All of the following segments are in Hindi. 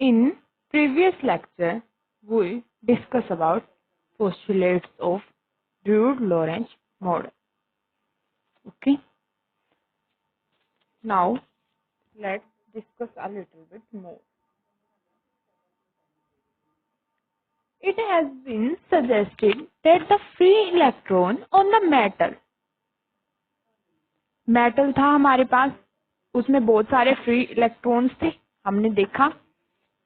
In previous lecture, we discussed about postulates of Drude-Lorentz model. Okay. Now, let's discuss a little bit more. It has been suggested that the free electron on the metal था हमारे पास, उसमें बहुत सारे फ्री इलेक्ट्रॉन्स थे, हमने देखा,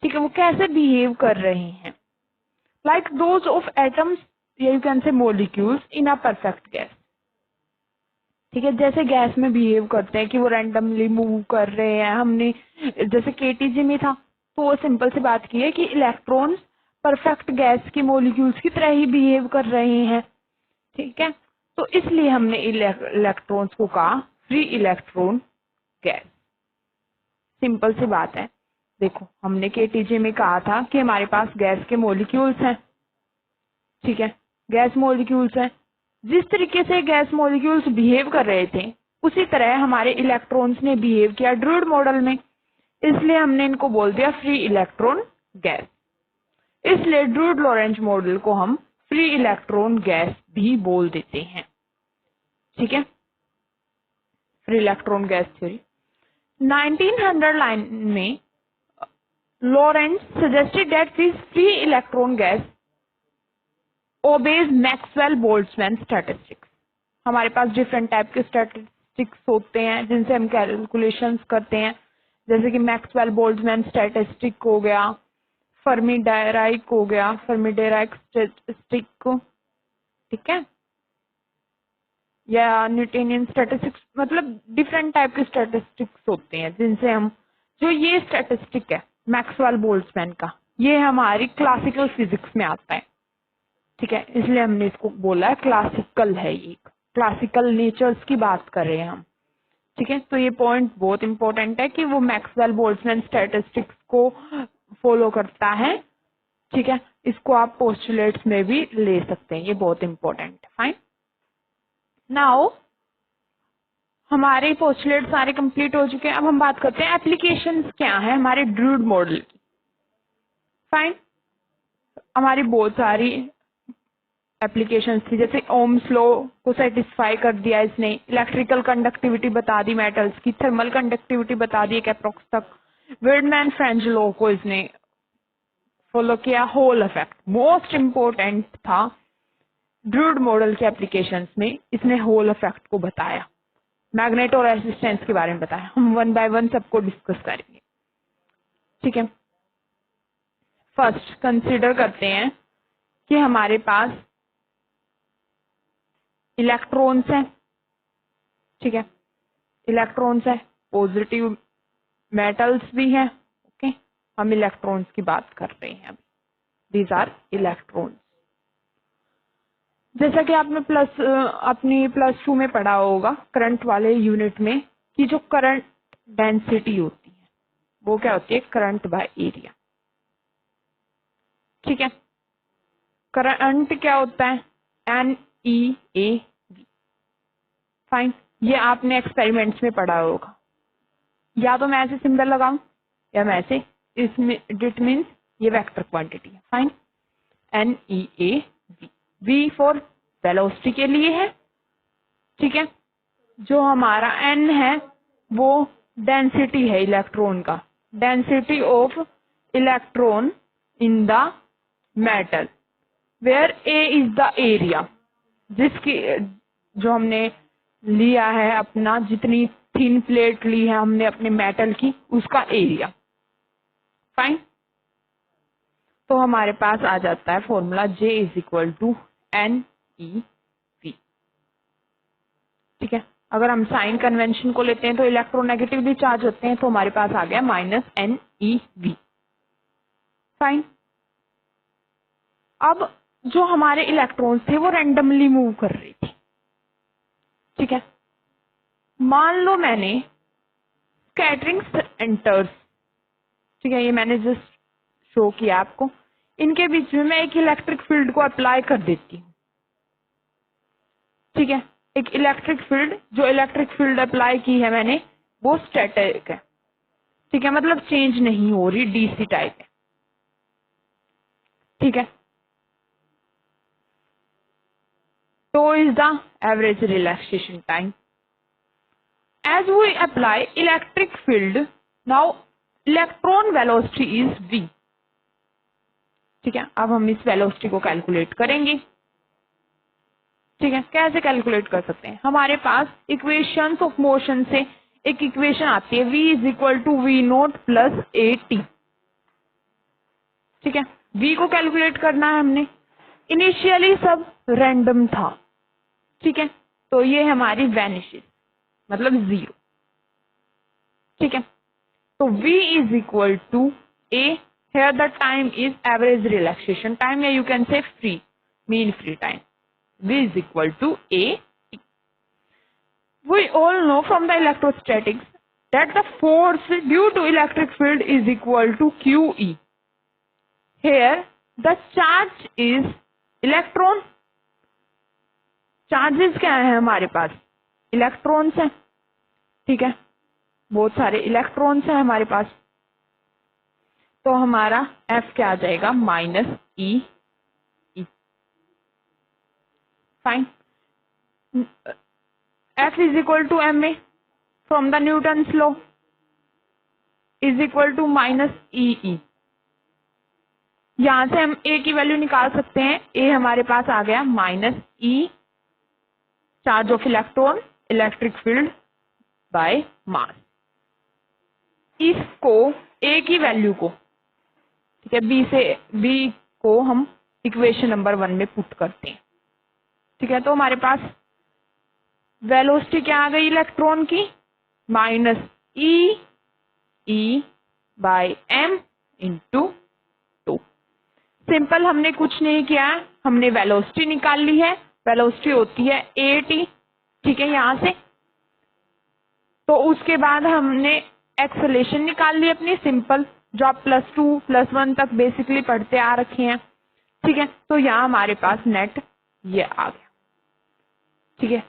ठीक है, वो कैसे बिहेव कर रहे हैं, like those of atoms, you can say molecules in a perfect gas. ठीक है, जैसे गैस में बिहेव करते हैं कि वो रैंडमली मूव कर रहे हैं. हमने जैसे केटीजी में था तो वो सिंपल सी बात की है कि इलेक्ट्रॉन्स परफेक्ट गैस के मॉलिक्यूल्स की तरह ही बिहेव कर रहे हैं. ठीक है, तो इसलिए हमने इलेक्ट्रॉन्स को कहा फ्री इलेक्ट्रॉन गैस. सिंपल सी बात है. देखो, हमने केटीजे में कहा था कि हमारे पास गैस के मॉलिक्यूल्स हैं. ठीक है, गैस मॉलिक्यूल्स हैं. जिस तरीके से गैस मॉलिक्यूल्स बिहेव कर रहे थे उसी तरह हमारे इलेक्ट्रॉन्स ने बिहेव किया ड्रूड मॉडल में, इसलिए हमने इनको बोल दिया फ्री इलेक्ट्रॉन गैस. इसलिए ड्रूड लॉरेंज मॉडल को हम फ्री इलेक्ट्रॉन गैस भी बोल देते हैं. ठीक है, free electron gas theory. 1900 line में Lorentz suggested that this free electron gas obeys Maxwell Boltzmann statistics. हमारे पास डिफरेंट टाइप के स्टैटिस्टिक्स होते हैं जिनसे हम कैलकुलेशंस करते हैं, जैसे कि मैक्सवेल बोल्ट्जमैन स्टैटिस्टिक हो गया, फर्मी डायराइक हो गया, फर्मी डायराइक स्टैटिस्टिक, ठीक है, या न्यूटोनियन स्टैटिस्टिक्स. मतलब डिफरेंट टाइप के स्टैटिस्टिक्स होते हैं जिनसे हम, जो ये स्टैटिस्टिक है मैक्सवेल बोल्ट्जमैन का, ये हमारी क्लासिकल फिजिक्स में आता है. ठीक है, इसलिए हमने इसको बोला है क्लासिकल है, ये क्लासिकल नेचर्स की बात कर रहे हैं हम. ठीक है, तो ये पॉइंट बहुत इंपॉर्टेंट है कि वो मैक्सवेल बोल्ट्जमैन स्टैटिस्टिक्स को फॉलो करता है. ठीक है, इसको आप पोस्टुलेट्स में भी ले सकते हैं, ये बहुत इंपॉर्टेंट है. फाइन. नाउ हमारे पोस्टुलेट सारे कंप्लीट हो चुके हैं. अब हम बात करते हैं एप्लीकेशंस क्या है हमारे ड्रूड मॉडल की. फाइन, हमारी बहुत सारी एप्लीकेशंस थी, जैसे ओम्स लॉ को सेटिस्फाई कर दिया इसने, इलेक्ट्रिकल कंडक्टिविटी बता दी मेटल्स की, थर्मल कंडक्टिविटी बता दी एक अप्रोक्स तक, वीडमैन फ्रेंच लॉ को इसने फॉलो किया, होल इफेक्ट मोस्ट इंपोर्टेंट था ड्रूड मॉडल के एप्लीकेशंस में, इसने होल इफेक्ट को बताया, मैग्नेटो रेसिस्टेंस के बारे में बताया. हम वन बाय वन सबको डिस्कस करेंगे. ठीक है, फर्स्ट कंसिडर करते हैं कि हमारे पास इलेक्ट्रॉन्स हैं. ठीक है, इलेक्ट्रॉन्स है, पॉजिटिव मेटल्स भी हैं. ओके, हम इलेक्ट्रॉन्स की बात कर रहे हैं अभी. These are electrons. जैसा कि आपने अपनी +2 में पढ़ा होगा करंट वाले यूनिट में कि जो करंट डेंसिटी होती है वो क्या होती है, करंट बाय एरिया. ठीक है, करंट क्या होता है, NEAV. फाइन, ये आपने एक्सपेरिमेंट्स में पढ़ा होगा. या तो मैं ऐसे सिंबल लगाऊं या मैं ऐसे, इसमें डिट मीन्स ये वेक्टर क्वांटिटी है. Fine, NEAV. V for velocity के लिए है. ठीक है, जो हमारा N है वो डेंसिटी है इलेक्ट्रॉन का, density of electron in the metal, where A is the area, जिसकी जो हमने लिया है अपना, जितनी थिन प्लेट ली है हमने अपने मेटल की, उसका एरिया. फाइन, तो हमारे पास आ जाता है formula J is equal to NEV. ठीक है, अगर हम साइन कन्वेंशन को लेते हैं तो इलेक्ट्रोनेगेटिवली चार्ज होते हैं, तो हमारे पास आ गया -NEV. फाइन, अब जो हमारे इलेक्ट्रॉन्स थे वो रैंडमली मूव कर रही थी. ठीक है, मान लो मैंने स्कैटरिंग सेंटर्स, ठीक है, ये मैंने जस्ट शो किया आपको, इनके बीच में मैं एक इलेक्ट्रिक फील्ड को अप्लाई कर देती हूँ. ठीक है, एक इलेक्ट्रिक फील्ड, जो इलेक्ट्रिक फील्ड अप्लाई की है मैंने वो स्टैटिक है. ठीक है, मतलब चेंज नहीं हो रही, डीसी टाइप है। ठीक है, तो is the average relaxation time as we apply electric field. Now electron velocity is v। ठीक है, अब हम इस वेलोसिटी को कैलकुलेट करेंगे। ठीक है, कैसे कैलकुलेट कर सकते हैं? हमारे पास इक्वेशंस ऑफ मोशन से एक इक्वेशन आती है, v is equal to v naught plus a t. ठीक है, v को कैलकुलेट करना है हमने। इनिशियली सब रैंडम था। ठीक है, तो ये हमारी वैनिशेस मतलब 0। ठीक है, तो v is equal to a, here the time is average relaxation time, या you can say free mean free time, v is equal to a t। We all know from the electrostatics that the force due to electric field is equal to QE। Here the charge is electron। Charges क्या है हमारे पास? इलेक्ट्रॉन्स हैं। ठीक है, बहुत सारे इलेक्ट्रॉन्स हैं हमारे पास, तो हमारा F क्या आ जाएगा? Minus E. Fine, F is equal to M A from the Newton's law is equal to minus E. यहां से हम ए की वैल्यू निकाल सकते हैं। ए हमारे पास आ गया minus e, charge of electron, electric field by mass. इसको ए की वैल्यू को, ठीक है, बी को हम इक्वेशन नंबर 1 में पुट करते हैं। ठीक है, तो हमारे पास वेलोसिटी क्या आ गई इलेक्ट्रॉन की? Minus e by m into 2। Simple, हमने कुछ नहीं किया है, हमने वेलोसिटी निकाल ली है। वेलोसिटी होती है ए टी। ठीक है, यहां से तो उसके बाद हमने एक्सेलेरेशन निकाल ली अपनी, सिंपल, जो आप +2 +1 तक बेसिकली पढ़ते आ रखे हैं। ठीक है, तो यहाँ हमारे पास नेट ये आ गया। ठीक है,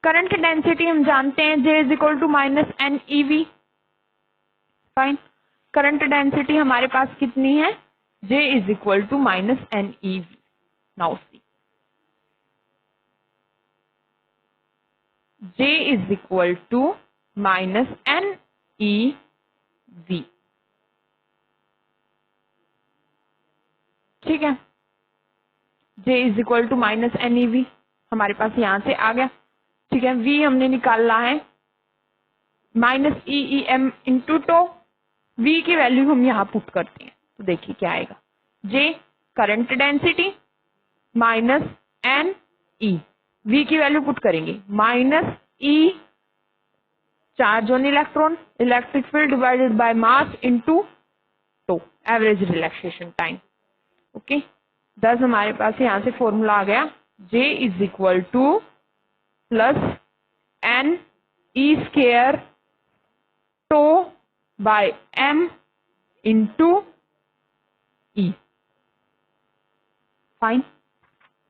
करंट डेंसिटी हम जानते हैं J is equal to minus n e v. Fine, current density हमारे पास कितनी है? J is equal to minus n e v. Now see, J is equal to minus n e v. ठीक है, J is equal to minus n e v हमारे पास यहां से आ गया। ठीक है, V हमने निकालना है minus e m into tau. V की वैल्यू हम यहाँ पुट करते हैं, तो देखिए क्या आएगा? J current density minus n e, V की वैल्यू पुट करेंगे minus e charge on electron, electric field divided by mass into tau, average relaxation time. Okay, 10 हमारे पास यहाँ से फॉर्मूला आ गया, J is equal to plus n E square tau by m into e. Fine,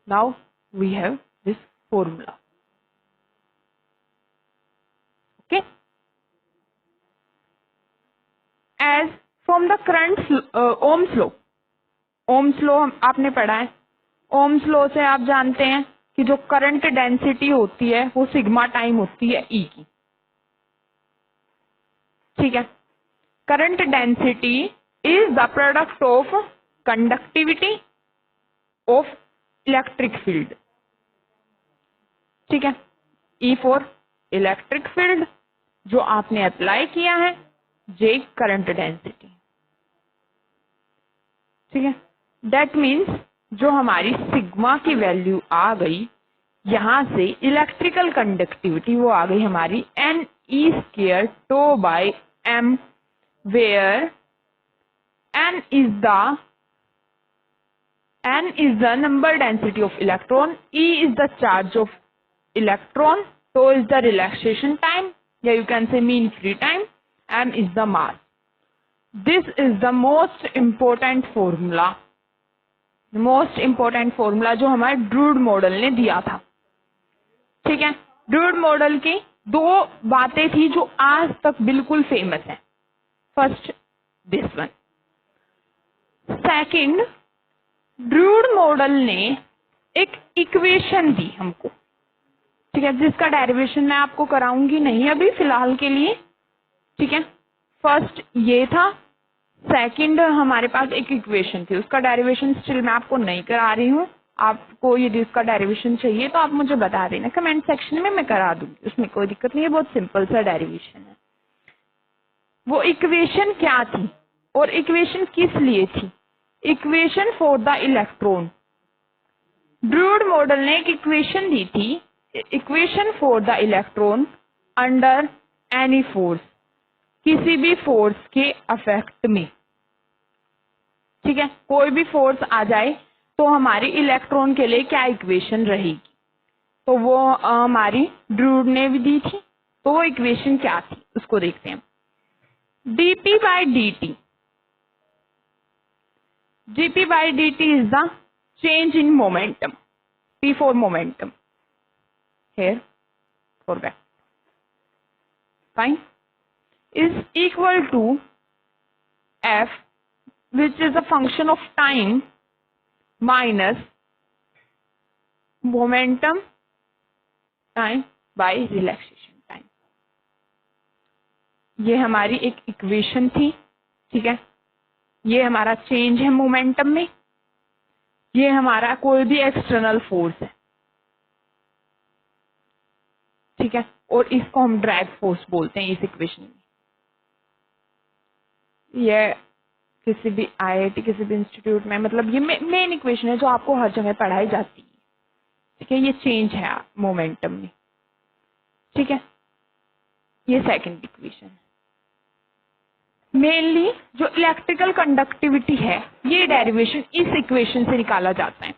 now we have this formula. Okay, as from the current Ohm's law, Ohm's law आपने पढ़ा है। ओम्स लॉ से आप जानते हैं कि जो करंट डेंसिटी होती है वो सिग्मा टाइम होती है ई की। ठीक है, current density is the product of conductivity of electric field. ठीक है, ई फॉर इलेक्ट्रिक फील्ड जो आपने अप्लाई किया है, J करंट डेंसिटी। ठीक है, दैट मीन्स जो हमारी सिग्मा की वैल्यू आ गई, यहां से इलेक्ट्रिकल कंडक्टिविटी वो आ गई हमारी N E square tau by M, where N is the number density of electron, E is the charge of electron, tau is the relaxation time, या you can say mean free time, M is the mass. This is the most important formula, जो हमारे ड्रूड मॉडल ने दिया था। ठीक है, ड्रूड मॉडल की 2 बातें थी जो आज तक बिल्कुल फेमस है। First this one. Second, Drude model ने एक इक्वेशन दी हमको, ठीक है, जिसका डेरिवेशन मैं आपको कराऊंगी नहीं अभी फिलहाल के लिए, ठीक है। फर्स्ट ये था, सेकंड हमारे पास एक इक्वेशन थी, उसका डेरिवेशन स्टिल मैं आपको नहीं करा रही हूँ। आपको यदि इसका डेरिवेशन चाहिए तो आप मुझे बता देना कमेंट सेक्शन में, मैं करा दूंगी, उसमें कोई दिक्कत नहीं है, बहुत सिंपल सा डेरिवेशन है। वो इक्वेशन क्या थी और इक्वेशन किस लिए थी? Equation for the electron. Drude model ने एक इक्वेशन दी थी, equation for the electron under any force, किसी भी फोर्स के अफेक्ट में, ठीक है, कोई भी फोर्स आ जाए तो हमारी इलेक्ट्रॉन के लिए क्या इक्वेशन रहेगी, तो वो हमारी ड्रूड ने भी दी थी। तो वो इक्वेशन क्या थी उसको देखते हैं। dp by dt, dp by dt is the change in momentum, p for momentum, here for vector, fine, is equal to f, which is a function of time, minus momentum time by relaxation time। ये हमारी एक इक्वेशन थी, ठीक है, ये हमारा चेंज है मोमेंटम में, ये हमारा कोई भी एक्सटर्नल फोर्स है, ठीक है, और इसको हम ड्रैग फोर्स बोलते हैं इस इक्वेशन में। ये किसी भी आईआईटी किसी भी इंस्टीट्यूट में, मतलब ये मेन इक्वेशन है जो आपको हर जगह पढ़ाई जाती है, ठीक है। ये चेंज है मोमेंटम में, ठीक है। ये सेकंड इक्वेशन है। मेनली जो इलेक्ट्रिकल कंडक्टिविटी है ये डेरिवेशन इस इक्वेशन से निकाला जाता है,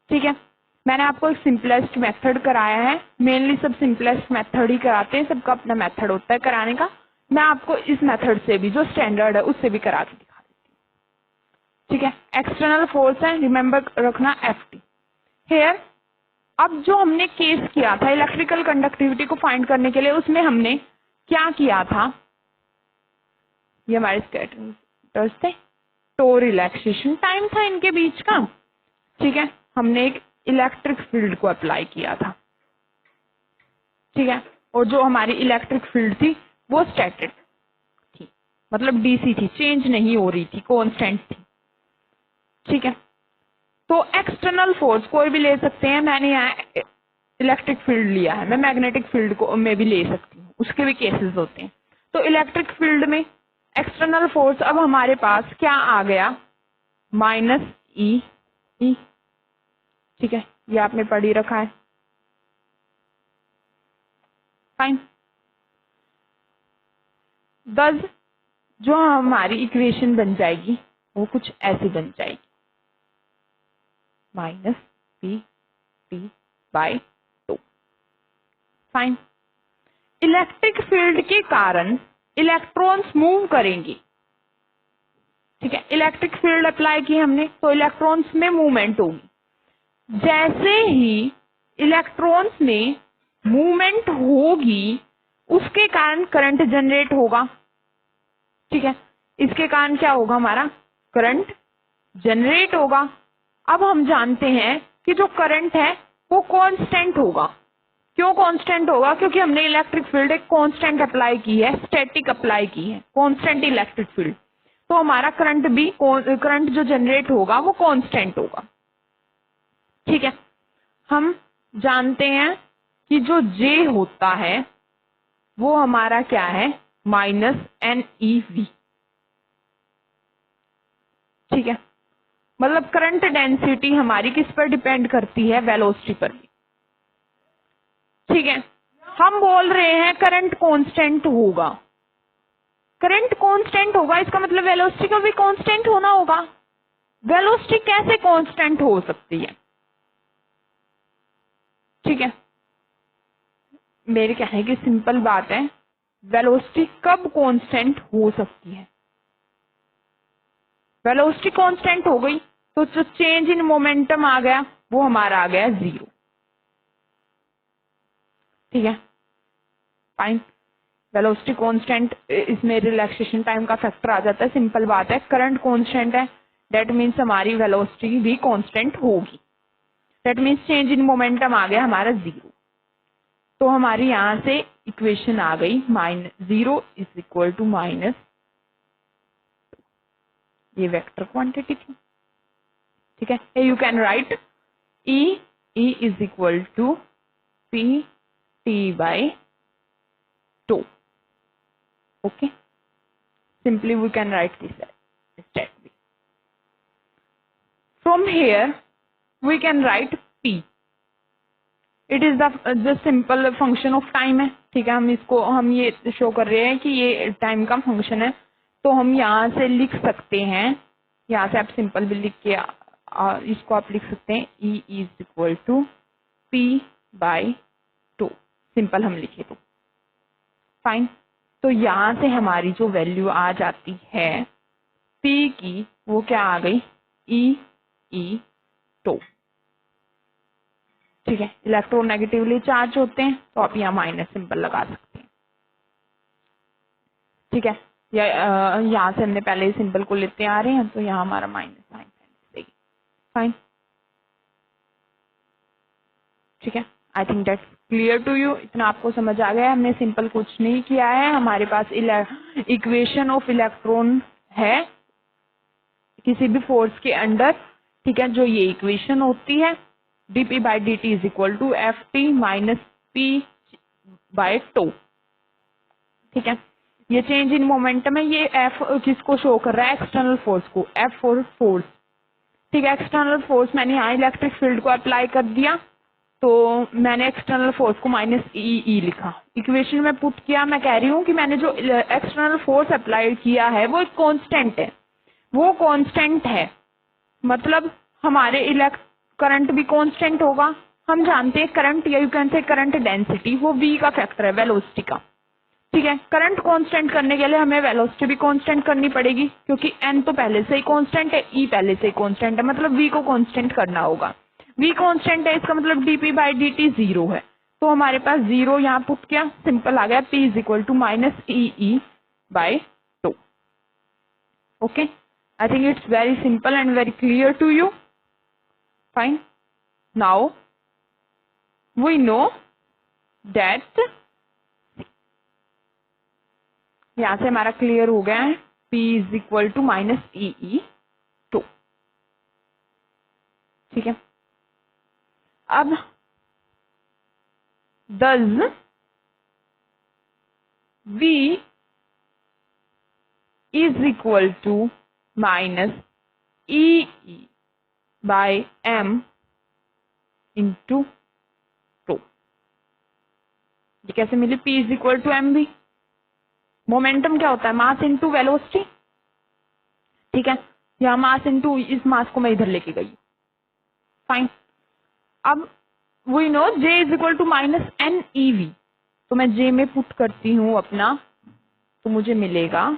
ठीक है। मैंने आपको एक सिंपलेस्ट मेथड कराया है, मेनली सब सिंपलेस्ट मेथड ही कराते हैं, सबका अपना मेथड होता है कराने का। मैं आपको इस मेथड से भी जो स्टैंडर्ड है उससे भी करा के दिखा देती हूँ, ठीक है। एक्सटर्नल फोर्स है, रिमेंबर रखना Ft हेयर। अब जो हमने केस किया था इलेक्ट्रिकल कंडक्टिविटी को फाइंड करने के लिए, उसमें हमने क्या किया था, ये हमारे स्कैटर्स थे, तो रिलैक्सेशन टाइम था इनके बीच का, ठीक है। हमने एक इलेक्ट्रिक फील्ड को अप्लाई किया था, ठीक है, और जो हमारी इलेक्ट्रिक फील्ड थी वो स्टैटिक थी, मतलब डीसी थी, चेंज नहीं हो रही थी, कांस्टेंट थी, ठीक है। तो एक्सटर्नल फोर्स कोई भी ले सकते हैं, मैंने यहाँ इलेक्ट्रिक फील्ड लिया है, मैं मैग्नेटिक फील्ड को मैं भी ले सकती हूँ, उसके भी केसेस होते हैं। तो इलेक्ट्रिक फील्ड में एक्सटर्नल फोर्स अब हमारे पास क्या आ गया, माइनस ई, ठीक है, ये आपने पढ़ ही रखा है, फाइन। दस जो हमारी इक्वेशन बन जाएगी वो कुछ ऐसी बन जाएगी, minus P T by 2, fine. Electric field के कारण इलेक्ट्रॉन्स मूव करेंगे, ठीक है, इलेक्ट्रिक फील्ड अप्लाई की हमने तो इलेक्ट्रॉन्स में मूवमेंट होगी। जैसे ही इलेक्ट्रॉन्स में मूवमेंट होगी उसके कारण करंट जनरेट होगा, ठीक है, इसके कारण क्या होगा, हमारा करंट जनरेट होगा। अब हम जानते हैं कि जो करंट है वो कांस्टेंट होगा। क्यों कांस्टेंट होगा, क्योंकि हमने इलेक्ट्रिक फील्ड एक कांस्टेंट अप्लाई की है, स्टैटिक अप्लाई की है, कांस्टेंट इलेक्ट्रिक फील्ड, तो हमारा करंट भी, करंट जो जनरेट होगा वो कांस्टेंट होगा, ठीक है। हम जानते हैं कि जो J होता है वो हमारा क्या है, माइनस NeV, ठीक है, मतलब करंट डेंसिटी हमारी किस पर डिपेंड करती है, वेलोसिटी पर भी, ठीक है। हम बोल रहे हैं करंट कांस्टेंट होगा, करंट कांस्टेंट होगा इसका मतलब वेलोसिटी का भी कांस्टेंट होना होगा। वेलोसिटी कैसे कांस्टेंट हो सकती है, ठीक है, मेरे कहने की सिंपल बात है, वेलोसिटी कब कांस्टेंट हो सकती है, वेलोसिटी कांस्टेंट हो गई तो जो चेंज इन मोमेंटम आ गया वो हमारा आ गया 0, ठीक है, फाइन। वेलोसिटी कांस्टेंट, इसमें रिलैक्सेशन टाइम का फैक्टर आ जाता है, सिंपल बात है। करंट कांस्टेंट है, दैट मीन्स हमारी वेलोसिटी भी कांस्टेंट होगी, that means change in momentum आ गया हमारा 0। तो हमारी यहां से इक्वेशन आ गई -0 इज इक्वल टू माइनस, ये वेक्टर क्वांटिटी थी, ठीक है। You can write E is equal to P T by two, okay. Simply we can write this statement. From here we can write P. It is the simple function of time है, ठीक है। हम ये शो कर रहे हैं कि ये टाइम का फंक्शन है, तो हम यहाँ से लिख सकते हैं, यहाँ से आप सिंपल भी लिख के इसको आप लिख सकते हैं E is equal to P by two, simple हम लिखे तो फाइन। तो यहाँ से हमारी जो वैल्यू आ जाती है P की, वो क्या आ गई, E टू, ठीक है। इलेक्ट्रोनेगेटिवली चार्ज होते हैं तो आप यहाँ माइनस सिंबल लगा सकते हैं, ठीक है। या यहाँ से हमने पहले ही सिंबल को लेते आ रहे हैं, तो यहाँ हमारा माइनस साइन देगी, फाइन, ठीक है। I think that's clear to you, इतना आपको समझ आ गया है। हमने सिंपल कुछ नहीं किया है, हमारे पास इक्वेशन ऑफ इलेक्ट्रॉन है किसी भी फोर्स के अंडर, ठीक है। जो ये इक्वेशन होती है dp by dt is equal to f t minus p by two, ठीक है। ये चेंज इन मोमेंटम है, ये एफ किसको शो कर रहा है, एक्सटर्नल फोर्स को, एफ फॉर फोर्स, ठीक है। एक्सटर्नल फोर्स मैंने यहाँ इलेक्ट्रिक फील्ड को अप्लाई कर दिया, तो मैंने एक्सटर्नल फोर्स को माइनस ई लिखा, इक्वेशन में पुट किया। मैं कह रही हूँ कि मैंने जो एक्सटर्नल फोर्स अप्लाई किया है वो एक कांस्टेंट है, वो कांस्टेंट है, मतलब हमारे करंट भी कांस्टेंट होगा। हम जानते हैं करंट, या यू कैन से करंट डेंसिटी, वो v का फैक्टर है वेलोसिटी का, ठीक है। करंट कांस्टेंट करने के लिए हमें वेलोसिटी भी कांस्टेंट करनी पड़ेगी, क्योंकि n तो पहले से ही कांस्टेंट है, e पहले से ही कांस्टेंट है, मतलब v को कांस्टेंट करना होगा। v कांस्टेंट है, इसका मतलब dp बाई dt 0 है, तो हमारे पास 0 यहाँ पुट किया, सिंपल आ गया p is equal to minus e by two, okay. I think it's very simple and very clear to you. Fine. Now we know that यहाँ से हमारा क्लियर हो गया है, P is equal to minus e two, ठीक है। अब does V is equal to minus e by m into two, ये कैसे मिली, P is equal to m b. Momentum क्या होता है, मास इंटू वेलोसिटी, ठीक है। यहाँ मास इंटू, इस मास को मैं इधर लेके गई, फाइन। अब we know J is equal to minus n e v, तो मैं J में पुट करती हूँ अपना, तो मुझे मिलेगा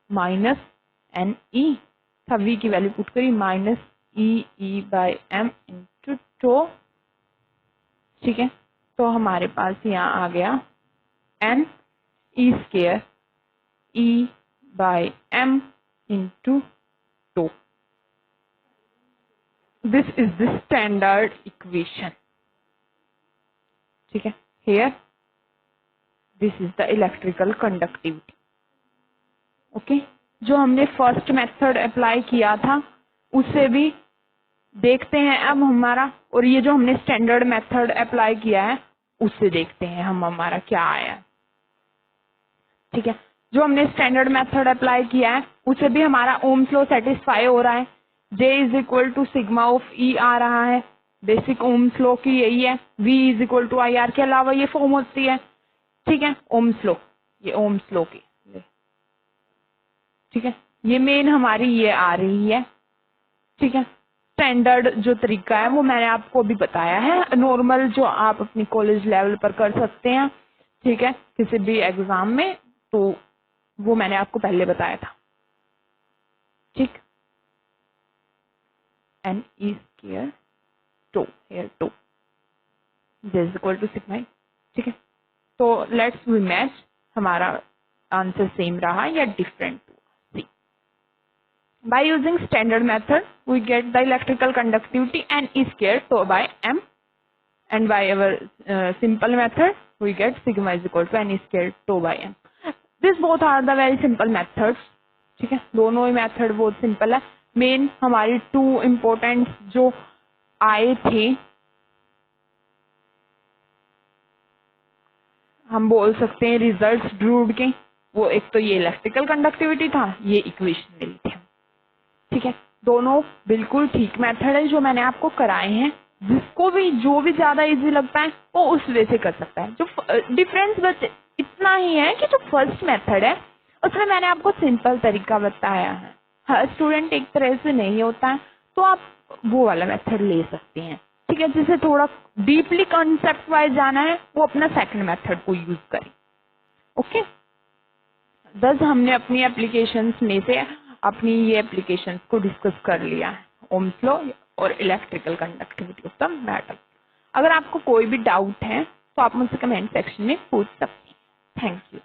माइनस एन ई, था V की वैल्यू पुट करी, minus e by m into two, ठीक है। तो हमारे पास यहाँ आ गया n e square e by m into two, this is the standard equation, ठीक है। Here this is the electrical conductivity, okay. जो हमने फर्स्ट मेथड अप्लाई किया था उससे भी देखते हैं अब हमारा, और ये जो हमने स्टैंडर्ड मेथड अप्लाई किया है उससे देखते हैं हम हमारा क्या आया है, ठीक है। जो हमने स्टैंडर्ड मेथड अप्लाई किया है उससे भी हमारा ओम्स लॉ सेटिस्फाई हो रहा है, J is equal to sigma of E आ रहा है, बेसिक ओम्स लॉ की यही है, V is equal to IR के अलावा ये फॉर्म होती है, ठीक है। ओम्स लॉ, ये ओम्स लॉ की, ठीक है। ये मेन हमारी ये आ रही है, ठीक है। स्टैंडर्ड जो तरीका है वो मैंने आपको अभी बताया है, नॉर्मल जो आप अपनी कॉलेज लेवल पर कर सकते हैं, ठीक है, किसी भी एग्जाम में, तो वो मैंने आपको पहले बताया था, ठीक। N E square tau, here tau, J is equal to sigma, ठीक है। तो लेट्स वी मैच, हमारा आंसर सेम रहा या डिफरेंट हुआ। सी, by using standard method we get the electrical conductivity n is square tau by m, and by our simple method we get sigma is equal to n square tau by m. These both are the very simple methods. ठीक है, दोनों ही मेथड बहुत सिंपल है। मेन हमारी टू इम्पोर्टेंट जो आए थे, हम बोल सकते हैं रिजल्ट्स ड्रूड के, वो एक तो ये इलेक्ट्रिकल कंडक्टिविटी था, ये इक्वेशन मिली थी। ठीक है, दोनों बिल्कुल ठीक मेथड है जो मैंने आपको कराए हैं। जिसको भी जो भी ज्यादा इजी लगता है वो उस वे से कर सकता है। जो डिफरेंस बस इतना ही है कि जो फर्स्ट मेथड है उसमें मैंने आपको सिंपल तरीका बताया है। हर स्टूडेंट एक तरह से नहीं होता है, तो आप वो वाला मेथड ले सकते हैं। ठीक है, जिसे थोड़ा डीपली कॉन्सेप्ट वाइज जाना है वो अपना सेकंड मेथड को यूज करें। ओके, बस हमने अपनी एप्लीकेशंस में से अपनी ये एप्लीकेशंस को डिस्कस कर लिया है, ओम्स लॉ और electrical conductivity of the metal. अगर आपको कोई भी डाउट है तो आप मुझसे कमेंट सेक्शन में पूछ सकते हैं। Thank you.